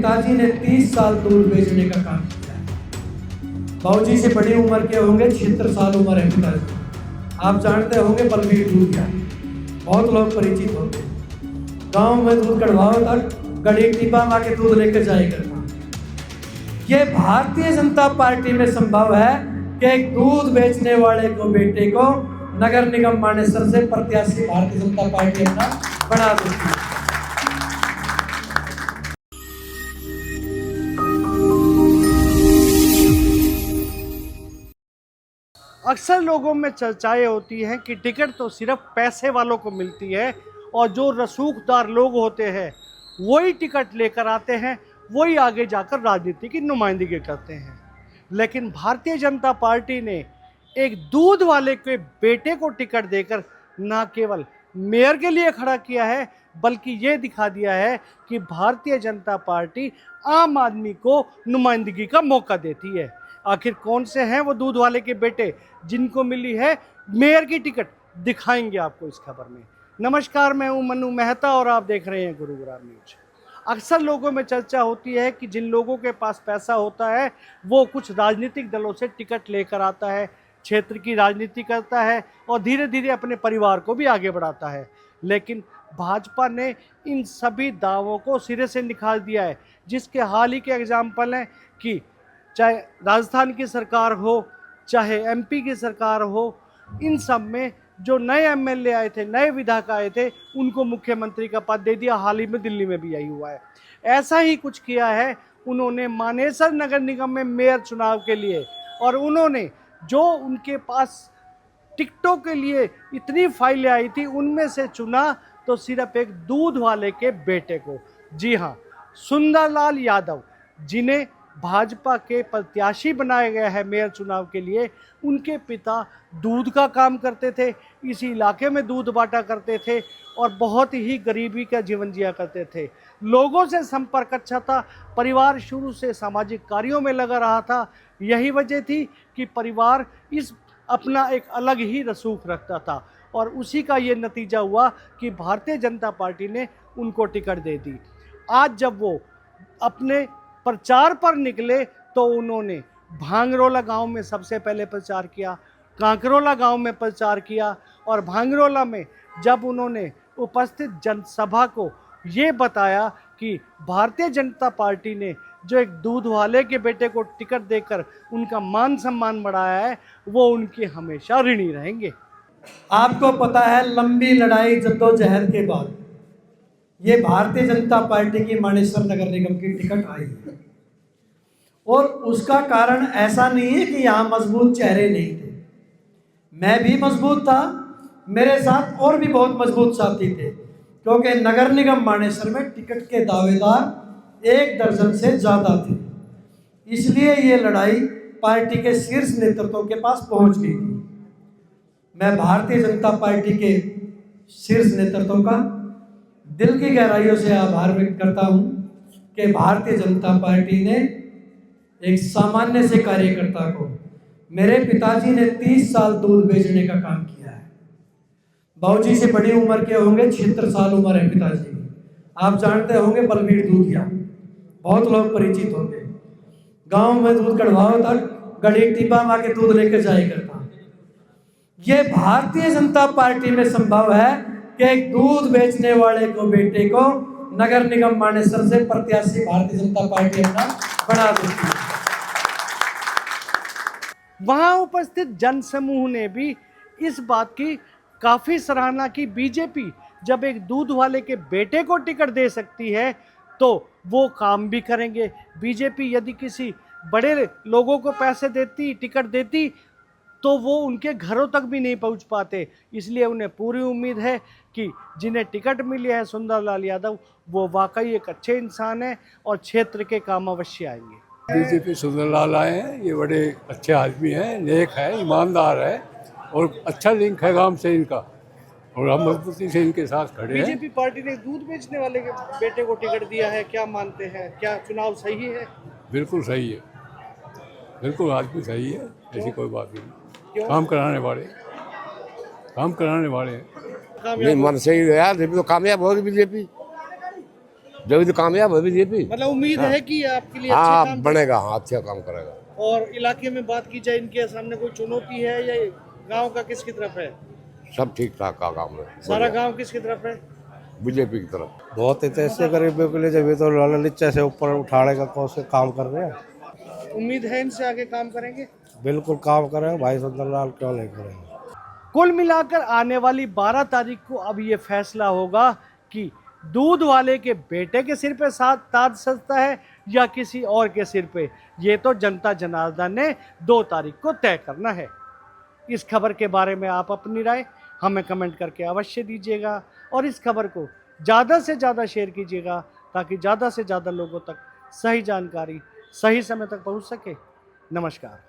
पिताजी ने 30 साल दूध बेचने का काम किया है। बाबूजी से बड़ी उम्र के होंगे, 76 साल उम्र है पिताजी। आप जानते होंगे बलबीर दूधिया, बहुत लोग परिचित होते। गांव में दूध कढ़वाओ तक गड़ी टिब्बा मार के दूध लेकर जाया करता। ये भारतीय जनता पार्टी में संभव है कि एक दूध बेचने वाले को बेटे को नगर निगम मानेसर से प्रत्याशी भारतीय जनता पार्टी अपना बना देती है। अक्सर लोगों में चर्चाएं होती हैं कि टिकट तो सिर्फ पैसे वालों को मिलती है और जो रसूखदार लोग होते हैं वही टिकट लेकर आते हैं, वही आगे जाकर राजनीति की नुमाइंदगी करते हैं। लेकिन भारतीय जनता पार्टी ने एक दूध वाले के बेटे को टिकट देकर न केवल मेयर के लिए खड़ा किया है, बल्कि ये दिखा दिया है कि भारतीय जनता पार्टी आम आदमी को नुमाइंदगी का मौका देती है। आखिर कौन से हैं वो दूध वाले के बेटे जिनको मिली है मेयर की टिकट, दिखाएंगे आपको इस खबर में। नमस्कार, मैं हूं मनु मेहता और आप देख रहे हैं गुरुग्राम न्यूज। अक्सर लोगों में चर्चा होती है कि जिन लोगों के पास पैसा होता है वो कुछ राजनीतिक दलों से टिकट लेकर आता है, क्षेत्र की राजनीति करता है और धीरे धीरे अपने परिवार को भी आगे बढ़ाता है। लेकिन भाजपा ने इन सभी दावों को सिरे से निकाल दिया है, जिसके हाल ही के एग्जाम्पल हैं कि चाहे राजस्थान की सरकार हो, चाहे एमपी की सरकार हो, इन सब में जो नए एमएलए आए थे, नए विधायक आए थे, उनको मुख्यमंत्री का पद दे दिया। हाल ही में दिल्ली में भी यही हुआ है। ऐसा ही कुछ किया है उन्होंने मानेसर नगर निगम में मेयर चुनाव के लिए, और उन्होंने जो उनके पास टिकटों के लिए इतनी फाइलें आई थी उनमें से चुना तो सिर्फ एक दूध वाले के बेटे को। जी हाँ, सुंदरलाल यादव, जिन्हें भाजपा के प्रत्याशी बनाया गया है मेयर चुनाव के लिए। उनके पिता दूध का काम करते थे, इसी इलाके में दूध बांटा करते थे और बहुत ही गरीबी का जीवन जिया करते थे। लोगों से संपर्क अच्छा था, परिवार शुरू से सामाजिक कार्यों में लगा रहा था। यही वजह थी कि परिवार इस अपना एक अलग ही रसूख रखता था और उसी का ये नतीजा हुआ कि भारतीय जनता पार्टी ने उनको टिकट दे दी। आज जब वो अपने प्रचार पर निकले तो उन्होंने भांगरोला गांव में सबसे पहले प्रचार किया, कांकरोला गांव में प्रचार किया और भांगरोला में जब उन्होंने उपस्थित जनसभा को ये बताया कि भारतीय जनता पार्टी ने जो एक दूध वाले के बेटे को टिकट देकर उनका मान सम्मान बढ़ाया है, वो उनके हमेशा ऋणी रहेंगे। आपको पता है, लंबी लड़ाई जद्दोजहद के बाद ये भारतीय जनता पार्टी की मानेसर नगर निगम की टिकट आई है। और उसका कारण ऐसा नहीं है कि यहाँ मजबूत चेहरे नहीं थे। मैं भी मजबूत था, मेरे साथ और भी बहुत मजबूत साथी थे, क्योंकि नगर निगम मानेसर में टिकट के दावेदार 1 दर्जन से ज़्यादा थे। इसलिए ये लड़ाई पार्टी के शीर्ष नेतृत्व के पास पहुंच गई थी। मैं भारतीय जनता पार्टी के शीर्ष नेतृत्व का दिल की गहराइयों से आभार व्यक्त करता हूं कि भारतीय जनता पार्टी ने एक सामान्य से कार्यकर्ता को, मेरे पिताजी ने 30 साल दूध बेचने का काम किया है। बाबूजी से बड़ी उम्र के होंगे, 76 साल उम्र है पिताजी की। आप जानते होंगे बलबीर दूधिया, बहुत लोग परिचित होंगे। गांव में दूध कढ़वाओ तक गड़ी टिब्बा मार के दूध लेकर जाया करता। ये भारतीय जनता पार्टी में संभव है कि एक दूध बेचने वाले को बेटे को नगर निगम मानेसर से प्रत्याशी भारतीय जनता पार्टी अपना बना देती है। वहां उपस्थित जनसमूह ने भी इस बात की काफी सराहना की। बीजेपी जब एक दूध वाले के बेटे को टिकट दे सकती है तो वो काम भी करेंगे। बीजेपी यदि किसी बड़े लोगों को पैसे देती, टिकट देती, तो वो उनके घरों तक भी नहीं पहुंच पाते। इसलिए उन्हें पूरी उम्मीद है कि जिन्हें टिकट मिली है सुंदरलाल यादव, वो वाकई एक अच्छे इंसान है और क्षेत्र के काम अवश्य आएंगे। बीजेपी सुंदरलाल आए हैं, ये बड़े अच्छे आदमी हैं, नेक है, ईमानदार है और अच्छा लिंक है गांव से इनका और हम मजबूती से इनके साथ खड़े हैं। बीजेपी पार्टी ने दूध बेचने वाले के बेटे को टिकट दिया है, क्या मानते हैं? क्या चुनाव सही है? बिल्कुल सही है, बिल्कुल आदमी सही है, ऐसी कोई बात नहीं। काम कराने वाले हैं। नहीं, मन से ही है यार, तो कामयाब होगी बीजेपी। जब भी कामयाब है बीजेपी। मतलब उम्मीद है कि आपके लिए अच्छे हाँ काम बनेगा, हाँ अच्छा काम करेगा। और इलाके में बात की जाए, इनके सामने कोई चुनौती है या गांव का किसकी तरफ है? सब ठीक ठाक का काम है, सारा गांव किसकी तरफ है? बीजेपी की तरफ। बहुत ही ऐसे गरीबों के लिए जब ये तो लाला नीचे से ऊपर उठाने का कौन से काम कर रहे हैं। उम्मीद है इनसे आगे काम करेंगे। बिल्कुल काम करेंगे भाई, सुंदरलाल क्यों नहीं करेंगे। कुल मिलाकर आने वाली 12 तारीख को अब ये फैसला होगा कि दूध वाले के बेटे के सिर पे साथ ताज सजता है या किसी और के सिर पे। ये तो जनता जनार्दन ने 2 तारीख को तय करना है। इस खबर के बारे में आप अपनी राय हमें कमेंट करके अवश्य दीजिएगा और इस खबर को ज़्यादा से ज़्यादा शेयर कीजिएगा ताकि ज़्यादा से ज़्यादा लोगों तक सही जानकारी सही समय तक पहुंच सके। नमस्कार।